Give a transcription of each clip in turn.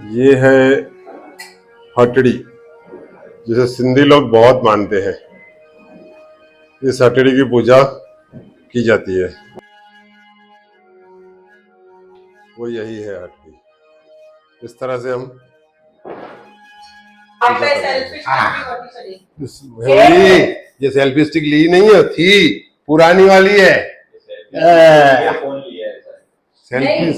ये है हटड़ी, जिसे सिंधी लोग बहुत मानते हैं। इस हटड़ी की पूजा की जाती है। वो यही है हटड़ी। इस तरह से हम ये सेल्फी स्टिक ली नहीं है, थी पुरानी वाली है। सेल्फी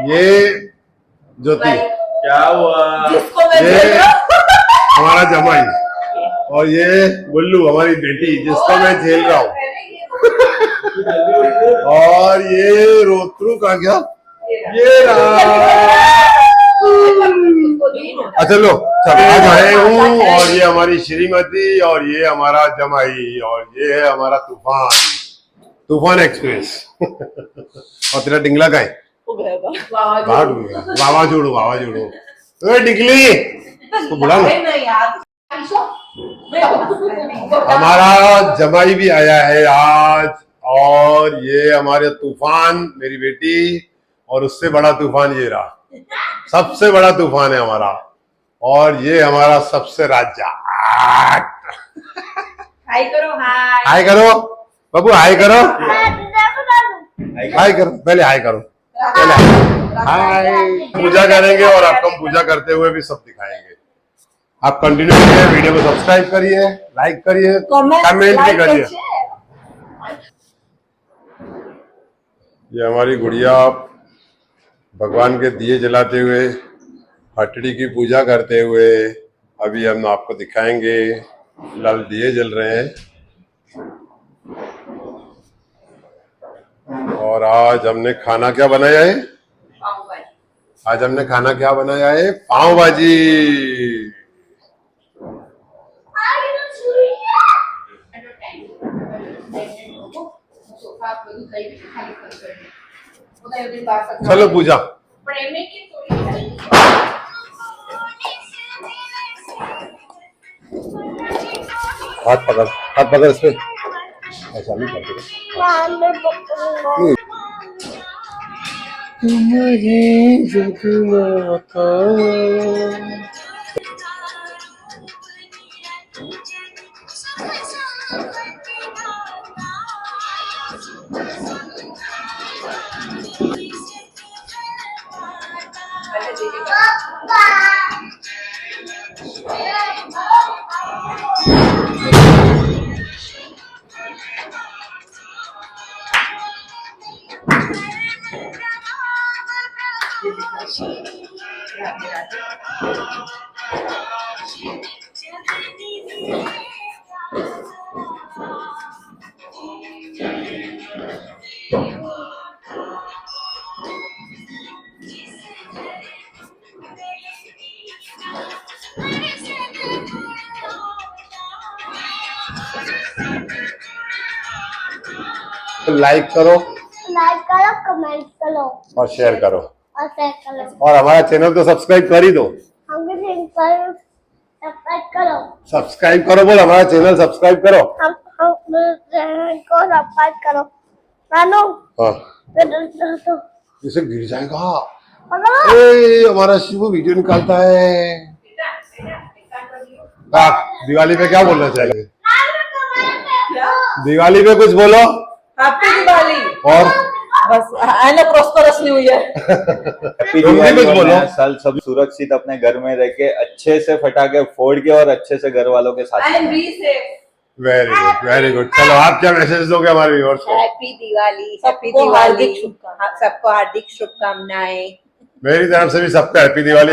ये ज्योति क्या हुआ? ये हमारा जमाई और ये बुल्लू हमारी बेटी, जिसको मैं झेल रहा हूँ। और ये रोत्रु का क्या, ये अच्छा लो सब आज आए हूँ। और ये हमारी श्रीमती और ये हमारा जमाई और ये है हमारा तूफान एक्सप्रेस। और तेरा डिंगला का है वावा जोड़ो डिगली इसको बुला लो। हमारा जमाई भी आया है आज। और ये हमारे तूफान, मेरी बेटी, और उससे बड़ा तूफान ये रहा, सबसे बड़ा तूफान है हमारा। और ये हमारा सबसे राजा। हाय करो, हाय करो बाबू, हाय करो, हाय करो, पहले हाय करो, पहले हाय। पूजा करेंगे और आपको हम पूजा करते हुए भी सब दिखाएंगे। आप कंटिन्यू करिए, वीडियो को सब्सक्राइब करिए, लाइक करिए, कमेंट भी करिए। ये हमारी गुड़िया भगवान के दिए जलाते हुए, हटड़ी की पूजा करते हुए अभी हम आपको दिखाएंगे। लाल दिए जल रहे हैं। और आज हमने खाना क्या बनाया है? आज हमने खाना क्या बनाया है? पाव भाजी। चलो पूजा। हाथ पकड़ इस पे ऐसा नहीं करते। लाइक करो, कमेंट करो और शेयर करो। और हमारा चैनल तो सब्सक्राइब कर ही दो। सब्सक्राइब करो, बोल हमारा चैनल सब्सक्राइब करो। हम चैनल को सब्सक्राइब करो। नानो इसे गिर जाएगा। हमारा शिवू वीडियो निकालता है। दिवाली पे क्या बोलना चाहिए? दिवाली पे कुछ बोलो। हैप्पी दिवाली। और बस and prosperous new year. Happy Diwali. और नया साल सभी सुरक्षित अपने घर में रह के अच्छे से फटाके फोड़ के और अच्छे से घर वालों के साथ। And be safe. Very good, very good. चलो आप क्या मैसेज दोगे हमारे व्यूअर्स को? हैप्पी दिवाली, सबको हार्दिक शुभकामनाएं। मेरी तरफ से भी सबको हैप्पी दिवाली।